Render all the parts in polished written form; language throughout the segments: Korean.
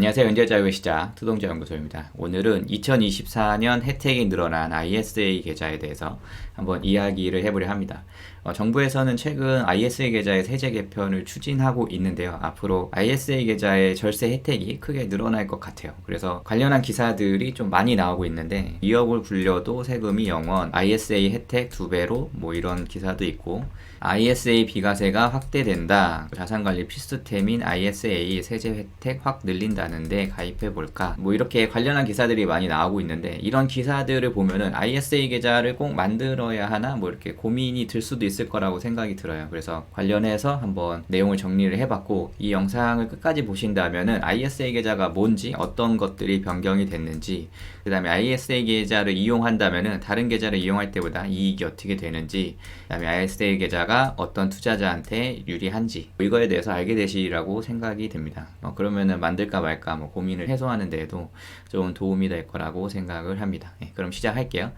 안녕하세요. 연결자유의 시작 투동자연구소입니다. 오늘은 2024년 혜택이 늘어난 ISA 계좌에 대해서 한번 이야기를 해보려 합니다. 정부에서는 최근 ISA 계좌의 세제 개편을 추진하고 있는데요. 앞으로 ISA 계좌의 절세 혜택이 크게 늘어날 것 같아요. 그래서 관련한 기사들이 좀 많이 나오고 있는데 2억을 굴려도 세금이 0원, ISA 혜택 2배로 뭐 이런 기사도 있고, ISA 비과세가 확대된다, 자산관리 필수템인 ISA 세제 혜택 확 늘린다는데 가입해볼까, 뭐 이렇게 관련한 기사들이 많이 나오고 있는데, 이런 기사들을 보면은 ISA 계좌를 꼭 만들어야 하나 뭐 이렇게 고민이 들 수도 있을 거라고 생각이 들어요. 그래서 관련해서 한번 내용을 정리를 해봤고, 이 영상을 끝까지 보신다면은 ISA 계좌가 뭔지, 어떤 것들이 변경이 됐는지, 그 다음에 ISA 계좌를 이용한다면은 다른 계좌를 이용할 때보다 이익이 어떻게 되는지, 그 다음에 ISA 계좌가 어떤 투자자한테 유리한지, 이거에 대해서 알게 되시리라고 생각이 됩니다. 그러면은 만들까 말까 뭐 고민을 해소하는 데에도 좀 도움이 될 거라고 생각을 합니다. 그럼 시작할게요.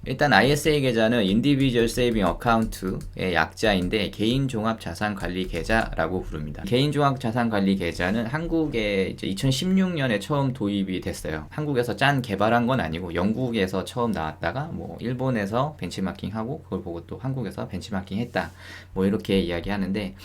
일단 ISA 계좌는 Individual Saving Account의 약자인데 개인종합자산관리 계좌라고 부릅니다. 개인종합자산관리 계좌는 한국에 이제 2016년에 처음 도입이 됐어요. 한국에서 개발한 건 아니고 영국에서 처음 나왔다가 뭐 일본에서 벤치마킹하고 그걸 보고 또 한국에서 벤치마킹했다, 뭐 이렇게 이야기하는데,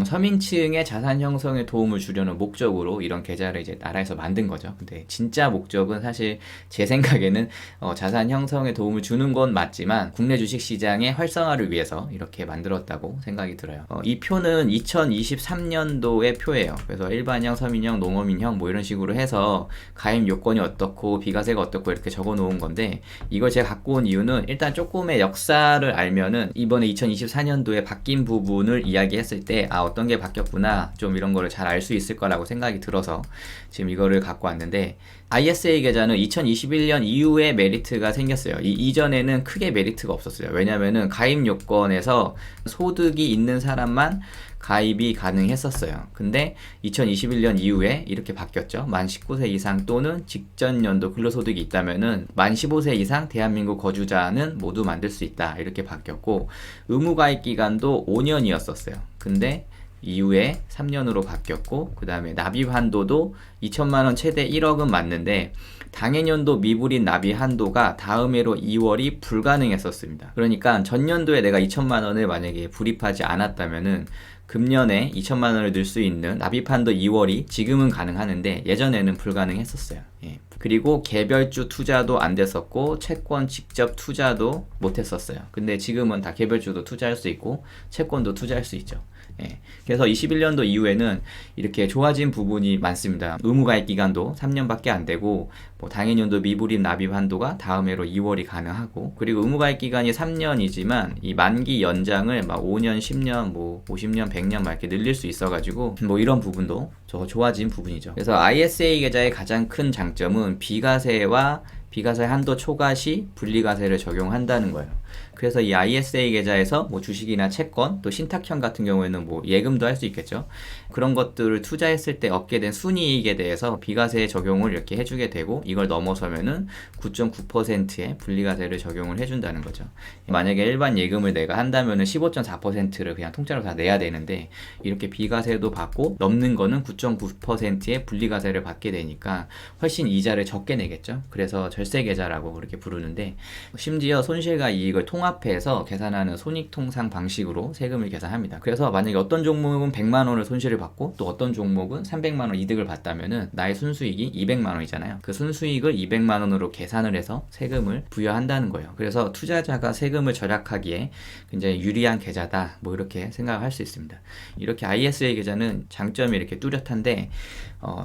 서민층의 자산 형성에 도움을 주려는 목적으로 이런 계좌를 이제 나라에서 만든 거죠. 근데 진짜 목적은 사실 제 생각에는 자산 형성에 도움을 주는 건 맞지만 국내 주식시장의 활성화를 위해서 이렇게 만들었다고 생각이 들어요. 이 표는 2023년도의 표예요. 그래서 일반형, 서민형, 농어민형 뭐 이런 식으로 해서 가입 요건이 어떻고 비과세가 어떻고 이렇게 적어 놓은 건데, 이걸 제가 갖고 온 이유는 일단 조금의 역사를 알면은 이번에 2024년도에 바뀐 부분을 이야기했을 때 어떤 게 바뀌었구나, 좀 이런 거를 잘 알 수 있을 거라고 생각이 들어서 지금 이거를 갖고 왔는데, ISA 계좌는 2021년 이후에 메리트가 생겼어요. 이전에는 크게 메리트가 없었어요. 왜냐면은 가입 요건에서 소득이 있는 사람만 가입이 가능했었어요. 근데 2021년 이후에 이렇게 바뀌었죠. 만 19세 이상 또는 직전 연도 근로소득이 있다면은 만 15세 이상 대한민국 거주자는 모두 만들 수 있다, 이렇게 바뀌었고, 의무가입 기간도 5년이었었어요. 근데 이후에 3년으로 바뀌었고, 그 다음에 납입 한도도 2천만원 최대 1억은 맞는데 당해년도 미불입 납입 한도가 다음 해로 2월이 불가능했었습니다. 그러니까 전년도에 내가 2천만원을 만약에 불입하지 않았다면은 금년에 2천만원을 넣을 수 있는 납입 한도 2월이 지금은 가능하는데 예전에는 불가능했었어요. 그리고 개별주 투자도 안 됐었고 채권 직접 투자도 못 했었어요. 근데 지금은 다 개별주도 투자할 수 있고 채권도 투자할 수 있죠. 그래서 21년도 이후에는 이렇게 좋아진 부분이 많습니다. 의무가입 기간도 3년밖에 안 되고, 뭐 당해년도 미불입 납입 한도가 다음 해로 2월이 가능하고, 그리고 의무가입 기간이 3년이지만 이 만기 연장을 막 5년, 10년, 뭐 50년, 100년 막 이렇게 늘릴 수 있어가지고 뭐 이런 부분도 좋아진 부분이죠. 그래서 ISA 계좌의 가장 큰 장점은 비과세 한도 초과 시 분리과세를 적용한다는 거예요. 그래서 이 ISA 계좌에서 뭐 주식이나 채권, 또 신탁형 같은 경우에는 뭐 예금도 할 수 있겠죠. 그런 것들을 투자했을 때 얻게 된 순이익에 대해서 비과세 적용을 이렇게 해주게 되고, 이걸 넘어서면은 9.9%의 분리과세를 적용을 해준다는 거죠. 만약에 일반 예금을 내가 한다면은 15.4%를 그냥 통째로 다 내야 되는데, 이렇게 비과세도 받고 넘는 거는 9.9%의 분리과세를 받게 되니까 훨씬 이자를 적게 내겠죠. 그래서 절세계좌라고 그렇게 부르는데, 심지어 손실과 이익을 통합해서 계산하는 손익통상 방식으로 세금을 계산합니다. 그래서 만약에 어떤 종목은 100만원을 손실을 받고 또 어떤 종목은 300만원 이득을 봤다면은 나의 순수익이 200만원이잖아요. 그 순수익을 200만원으로 계산을 해서 세금을 부여한다는 거예요. 그래서 투자자가 세금을 절약하기에 굉장히 유리한 계좌다, 뭐 이렇게 생각할 수 있습니다. 이렇게 ISA 계좌는 장점이 이렇게 뚜렷한데,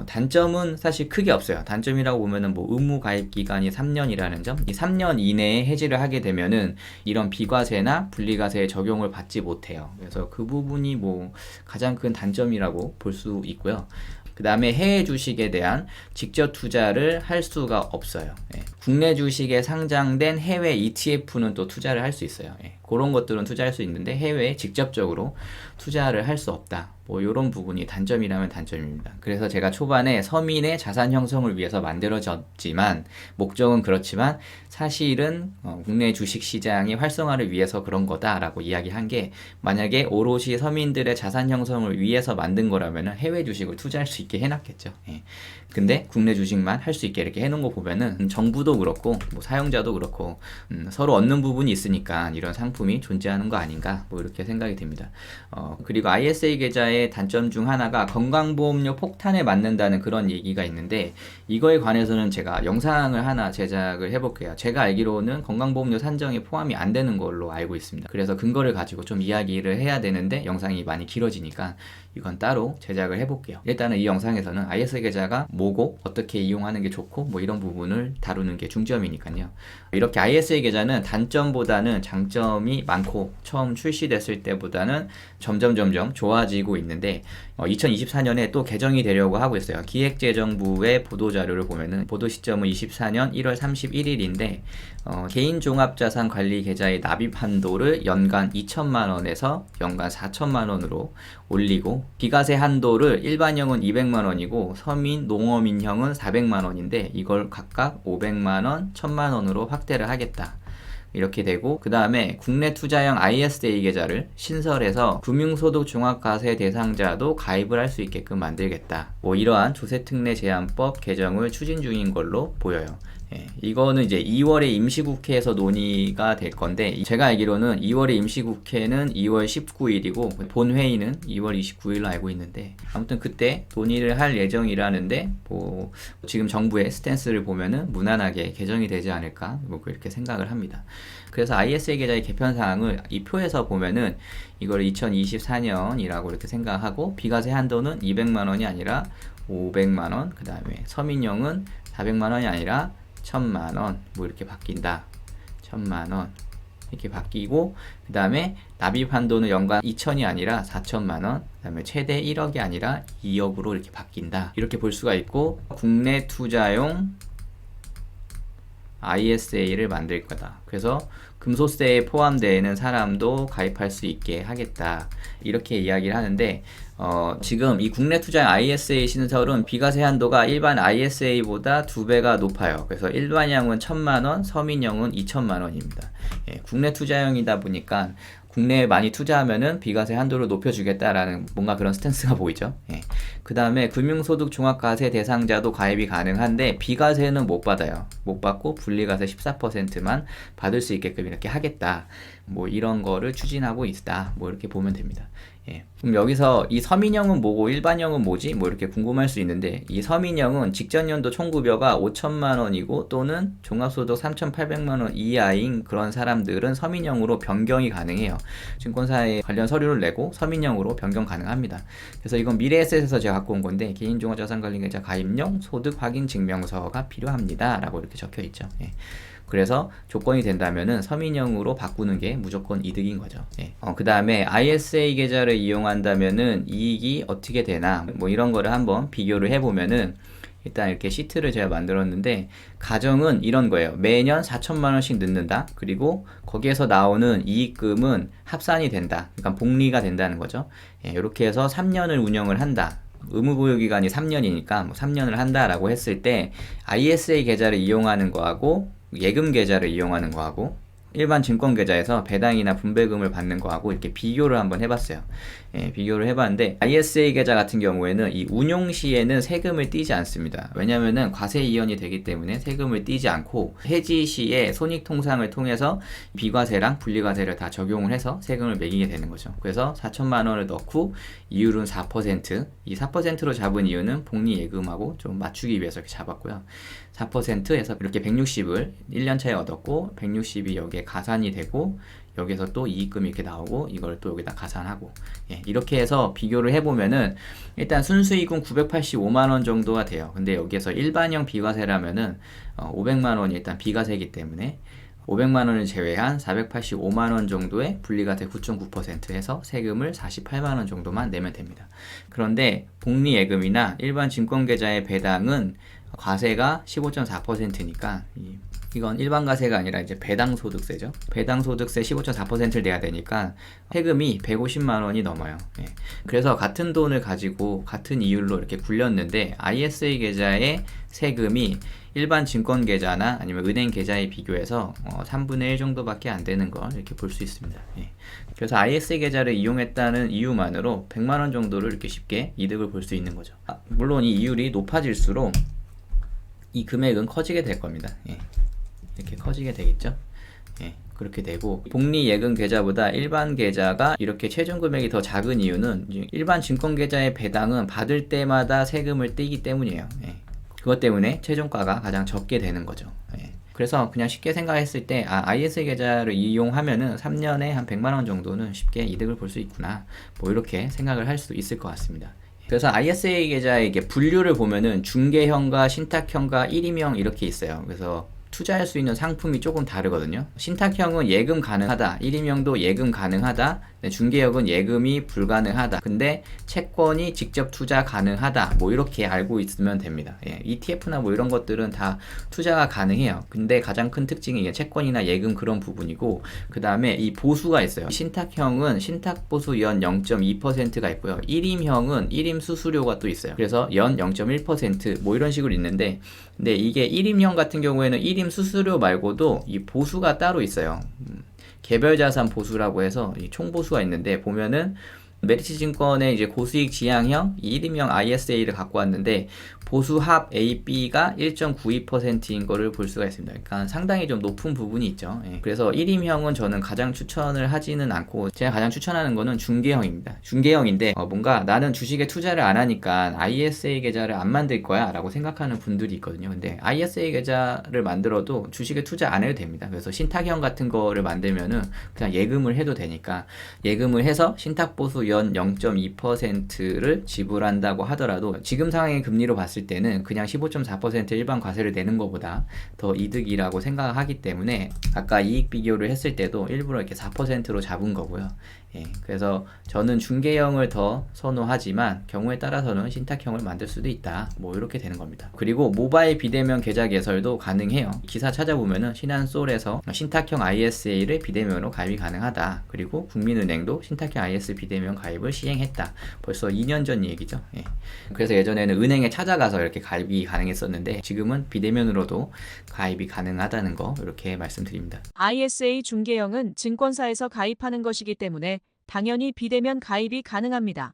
단점은 사실 크게 없어요. 단점이라고 보면은 뭐 의무 가입 기간이 3년이라는 점, 이 3년 이내에 해지를 하게 되면은 이런 비과세나 분리과세에 적용을 받지 못해요. 그래서 그 부분이 뭐 가장 큰 단점이라고 볼 수 있고요. 그 다음에 해외 주식에 대한 직접 투자를 할 수가 없어요. 국내 주식에 상장된 해외 ETF는 또 투자를 할 수 있어요. 그런 것들은 투자할 수 있는데 해외에 직접적으로 투자를 할 수 없다. 뭐 이런 부분이 단점이라면 단점입니다. 그래서 제가 초반에 서민의 자산 형성을 위해서 만들어졌지만 목적은 그렇지만 사실은 국내 주식시장의 활성화를 위해서 그런 거다라고 이야기한 게, 만약에 오롯이 서민들의 자산 형성을 위해서 만든 거라면 해외 주식을 투자할 수 있게 해놨겠죠. 예. 근데 국내 주식만 할 수 있게 이렇게 해놓은 거 보면은 정부도 그렇고 뭐 사용자도 그렇고 서로 얻는 부분이 있으니까 이런 상품이 존재하는 거 아닌가, 뭐 이렇게 생각이 듭니다. 그리고 ISA 계좌의 단점 중 하나가 건강보험료 폭탄에 맞는다는 그런 얘기가 있는데, 이거에 관해서는 제가 영상을 하나 제작을 해볼게요. 제가 알기로는 건강보험료 산정에 포함이 안 되는 걸로 알고 있습니다. 그래서 근거를 가지고 좀 이야기를 해야 되는데 영상이 많이 길어지니까 이건 따로 제작을 해볼게요. 일단은 이 영상에서는 ISA 계좌가 뭐고 어떻게 이용하는 게 좋고 뭐 이런 부분을 다루는 게 중점이니까요. 이렇게 ISA 계좌는 단점보다는 장점이 많고 처음 출시됐을 때보다는 점점 좋아지고 있는데 2024년에 또 개정이 되려고 하고 있어요. 기획재정부의 보도자료를 보면은 보도 시점은 24년 1월 31일인데 개인 종합자산 관리 계좌의 납입 한도를 연간 2천만 원에서 연간 4천만 원으로 올리고, 비과세 한도를 일반형은 200만 원이고 서민, 농어민형은 400만 원인데 이걸 각각 500만 원, 1000만 원으로 확대를 하겠다. 이렇게 되고, 그 다음에 국내 투자형 ISA 계좌를 신설해서 금융소득 종합과세 대상자도 가입을 할 수 있게끔 만들겠다. 뭐 이러한 조세특례 제한법 개정을 추진 중인 걸로 보여요. 예, 이거는 이제 2월에 임시국회에서 논의가 될 건데, 제가 알기로는 2월에 임시국회는 2월 19일이고 본회의는 2월 29일로 알고 있는데, 아무튼 그때 논의를 할 예정이라는데 뭐 지금 정부의 스탠스를 보면은 무난하게 개정이 되지 않을까, 뭐 그렇게 생각을 합니다. 그래서 ISA 계좌의 개편 사항을 이 표에서 보면은 이걸 2024년이라고 이렇게 생각하고, 비과세 한도는 200만 원이 아니라 500만 원, 그 다음에 서민형은 400만 원이 아니라 1000만 원, 뭐 이렇게 바뀐다. 1000만 원 이렇게 바뀌고, 그 다음에 납입 한도는 연간 2천이 아니라 4천만 원, 그 다음에 최대 1억이 아니라 2억으로 이렇게 바뀐다. 이렇게 볼 수가 있고, 국내 투자용 ISA를 만들 거다. 그래서 금소세에 포함되어 있는 사람도 가입할 수 있게 하겠다. 이렇게 이야기를 하는데, 지금 이 국내 투자형 ISA 신설은 비과세 한도가 일반 ISA보다 2배가 높아요. 그래서 일반형은 1000만 원, 서민형은 2천만 원입니다. 예, 국내 투자형이다 보니까 국내에 많이 투자하면은 비과세 한도를 높여주겠다라는 뭔가 그런 스탠스가 보이죠. 예. 그 다음에 금융소득 종합과세 대상자도 가입이 가능한데 비과세는 못 받아요. 못 받고 분리과세 14%만 받을 수 있게끔 이렇게 하겠다. 뭐 이런 거를 추진하고 있다. 뭐 이렇게 보면 됩니다. 예. 그럼 여기서 이 서민형은 뭐고 일반형은 뭐지? 뭐 이렇게 궁금할 수 있는데, 이 서민형은 직전 연도 총급여가 5천만 원이고 또는 종합소득 3,800만 원 이하인 그런 사람들은 서민형으로 변경이 가능해요. 증권사에 관련 서류를 내고 서민형으로 변경 가능합니다. 그래서 이건 미래에셋에서 제가 갖고 온 건데, 개인종합자산관리계좌 가입용 소득 확인 증명서가 필요합니다 라고 이렇게 적혀 있죠. 예. 그래서 조건이 된다면은 서민형으로 바꾸는 게 무조건 이득인 거죠. 예. 그 다음에 ISA 계좌를 이용한다면은 이익이 어떻게 되나, 뭐 이런 거를 한번 비교를 해보면은, 일단 이렇게 시트를 제가 만들었는데, 가정은 이런 거예요. 매년 4천만 원씩 넣는다. 그리고 거기에서 나오는 이익금은 합산이 된다. 그러니까 복리가 된다는 거죠. 예, 이렇게 해서 3년을 운영을 한다. 의무보유기간이 3년이니까 뭐 3년을 한다라고 했을 때 ISA 계좌를 이용하는 거하고 예금 계좌를 이용하는 거하고 일반 증권 계좌에서 배당이나 분배금을 받는 거하고 이렇게 비교를 한번 해봤어요. 예, 비교를 해봤는데 ISA 계좌 같은 경우에는 이 운용 시에는 세금을 떼지 않습니다. 왜냐면은 과세 이연이 되기 때문에 세금을 떼지 않고, 해지 시에 손익통상을 통해서 비과세랑 분리과세를 다 적용을 해서 세금을 매기게 되는 거죠. 그래서 4천만 원을 넣고 이율은 4%, 이 4%로 잡은 이유는 복리 예금하고 좀 맞추기 위해서 이렇게 잡았고요. 4%에서 이렇게 160을 1년 차에 얻었고, 160이 여기에 가산이 되고, 여기서 또 이익금이 이렇게 나오고, 이걸 또 여기다 가산하고, 예, 이렇게 해서 비교를 해보면은 일단 순수이익은 985만원 정도가 돼요. 근데 여기에서 일반형 비과세라면은 500만원이 일단 비과세이기 때문에 500만원을 제외한 485만원 정도의 분리과세 9.9% 해서 세금을 48만원 정도만 내면 됩니다. 그런데 복리예금이나 일반 증권계좌의 배당은 과세가 15.4%니까 이건 일반 과세가 아니라 이제 배당 소득세죠. 배당 소득세 15.4%를 내야 되니까 세금이 150만 원이 넘어요. 예. 그래서 같은 돈을 가지고 같은 이율로 이렇게 굴렸는데 ISA 계좌의 세금이 일반 증권 계좌나 아니면 은행 계좌에 비교해서 3분의 1 정도밖에 안 되는 걸 이렇게 볼 수 있습니다. 예. 그래서 ISA 계좌를 이용했다는 이유만으로 100만 원 정도를 이렇게 쉽게 이득을 볼 수 있는 거죠. 물론 이 이율이 높아질수록 이 금액은 커지게 될 겁니다. 예. 이렇게 커지게 되겠죠. 예, 그렇게 되고 복리 예금 계좌보다 일반 계좌가 이렇게 최종 금액이 더 작은 이유는 일반 증권 계좌의 배당은 받을 때마다 세금을 떼기 때문이에요. 예. 그것 때문에 최종가가 가장 적게 되는 거죠. 예. 그래서 그냥 쉽게 생각했을 때 ISA 계좌를 이용하면은 3년에 한 100만 원 정도는 쉽게 이득을 볼 수 있구나. 뭐 이렇게 생각을 할 수 있을 것 같습니다. 그래서 ISA 계좌의 이게 분류를 보면은 중개형과 신탁형과 1임형 이렇게 있어요. 그래서 투자할 수 있는 상품이 조금 다르거든요. 신탁형은 예금 가능하다, 1임형도 예금 가능하다, 중개형은 예금이 불가능하다. 근데 채권이 직접 투자 가능하다. 뭐 이렇게 알고 있으면 됩니다. 예, ETF나 뭐 이런 것들은 다 투자가 가능해요. 근데 가장 큰 특징이 채권이나 예금 그런 부분이고, 그 다음에 이 보수가 있어요. 신탁형은 신탁보수 연 0.2%가 있고요. 1임형은 1임 수수료가 또 있어요. 그래서 연 0.1% 이런 식으로 있는데, 근데 이게 1임형 같은 경우에는 1임 수수료 말고도 이 보수가 따로 있어요. 개별자산 보수라고 해서 이 총보수가 있는데, 보면은 메리츠 증권의 이제 고수익 지향형 1임형 ISA를 갖고 왔는데 보수 합 A, B가 1.92%인 거를 볼 수가 있습니다. 그러니까 상당히 좀 높은 부분이 있죠. 예. 그래서 1임형은 저는 가장 추천을 하지는 않고 제가 가장 추천하는 거는 중개형입니다. 중개형인데 뭔가 나는 주식에 투자를 안 하니까 ISA 계좌를 안 만들 거야 라고 생각하는 분들이 있거든요. 근데 ISA 계좌를 만들어도 주식에 투자 안 해도 됩니다. 그래서 신탁형 같은 거를 만들면은 그냥 예금을 해도 되니까 예금을 해서 신탁보수 연 0.2%를 지불한다고 하더라도 지금 상황의 금리로 봤을 때는 그냥 15.4% 일반 과세를 내는 것보다 더 이득이라고 생각하기 때문에 아까 이익 비교를 했을 때도 일부러 이렇게 4%로 잡은 거고요. 예, 그래서 저는 중개형을 더 선호하지만 경우에 따라서는 신탁형을 만들 수도 있다. 뭐 이렇게 되는 겁니다. 그리고 모바일 비대면 계좌 개설도 가능해요. 기사 찾아보면은 신한솔에서 신탁형 ISA를 비대면으로 가입이 가능하다. 그리고 국민은행도 신탁형 IS 비대면 가입을 시행했다. 벌써 2년 전 얘기죠. 예. 그래서 예전에는 은행에 찾아가서 이렇게 가입이 가능했었는데 지금은 비대면으로도 가입이 가능하다는 거 이렇게 말씀드립니다. ISA 중개형은 증권사에서 가입하는 것이기 때문에 당연히 비대면 가입이 가능합니다.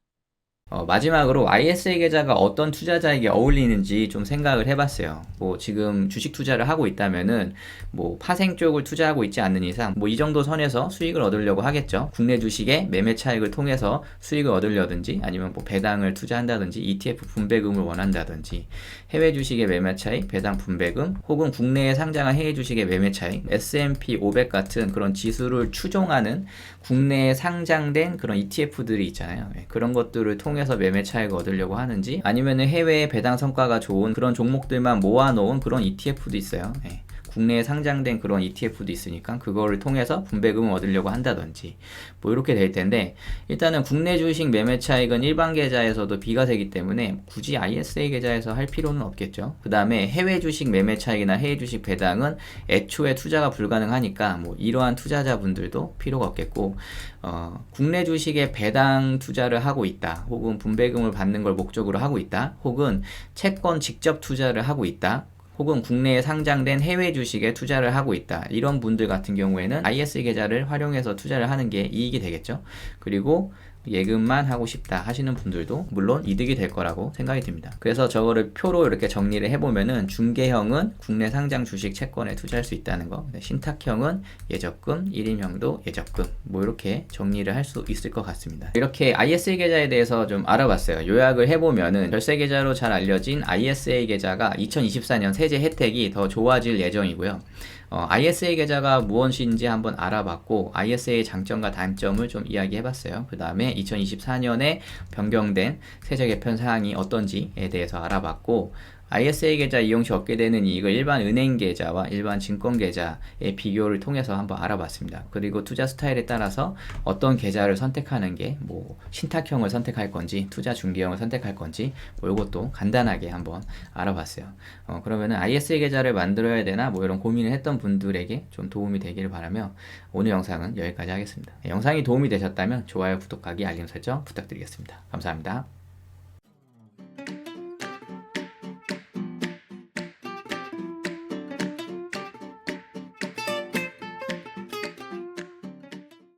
마지막으로 ISA 계좌가 어떤 투자자에게 어울리는지 좀 생각을 해봤어요. 뭐 지금 주식 투자를 하고 있다면은 뭐 파생 쪽을 투자하고 있지 않는 이상 뭐 이 정도 선에서 수익을 얻으려고 하겠죠. 국내 주식의 매매 차익을 통해서 수익을 얻으려든지 아니면 뭐 배당을 투자한다든지 ETF 분배금을 원한다든지 해외 주식의 매매 차익, 배당 분배금 혹은 국내에 상장한 해외 주식의 매매 차익, S&P 500 같은 그런 지수를 추종하는 국내에 상장된 그런 ETF들이 있잖아요. 그런 것들을 통해서 매매 차익을 얻으려고 하는지 아니면 해외에 배당 성과가 좋은 그런 종목들만 모아놓은 그런 ETF도 있어요. 국내에 상장된 그런 ETF도 있으니까 그거를 통해서 분배금을 얻으려고 한다든지 뭐 이렇게 될 텐데 일단은 국내 주식 매매 차익은 일반 계좌에서도 비과세이기 때문에 굳이 ISA 계좌에서 할 필요는 없겠죠. 그 다음에 해외 주식 매매 차익이나 해외 주식 배당은 애초에 투자가 불가능하니까 뭐 이러한 투자자분들도 필요가 없겠고 국내 주식에 배당 투자를 하고 있다 혹은 분배금을 받는 걸 목적으로 하고 있다 혹은 채권 직접 투자를 하고 있다 혹은 국내에 상장된 해외 주식에 투자를 하고 있다. 이런 분들 같은 경우에는 IS 계좌를 활용해서 투자를 하는 게 이익이 되겠죠. 그리고 예금만 하고 싶다 하시는 분들도 물론 이득이 될 거라고 생각이 듭니다. 그래서 저거를 표로 이렇게 정리를 해보면은 중개형은 국내 상장 주식 채권에 투자할 수 있다는 거, 신탁형은 예적금, 1임형도 예적금 뭐 이렇게 정리를 할 수 있을 것 같습니다. 이렇게 ISA 계좌에 대해서 좀 알아봤어요. 요약을 해보면은 절세 계좌로 잘 알려진 ISA 계좌가 2024년 세제 혜택이 더 좋아질 예정이고요. ISA 계좌가 무엇인지 한번 알아봤고 ISA의 장점과 단점을 좀 이야기해봤어요. 그 다음에 2024년에 변경된 세제 개편 사항이 어떤지에 대해서 알아봤고 ISA 계좌 이용 시 얻게 되는 이익을 일반 은행 계좌와 일반 증권 계좌의 비교를 통해서 한번 알아봤습니다. 그리고 투자 스타일에 따라서 어떤 계좌를 선택하는 게 뭐 신탁형을 선택할 건지 투자 중개형을 선택할 건지 뭐 이것도 간단하게 한번 알아봤어요. 그러면은 ISA 계좌를 만들어야 되나 뭐 이런 고민을 했던 분들에게 좀 도움이 되기를 바라며 오늘 영상은 여기까지 하겠습니다. 영상이 도움이 되셨다면 좋아요, 구독하기, 알림 설정 부탁드리겠습니다. 감사합니다.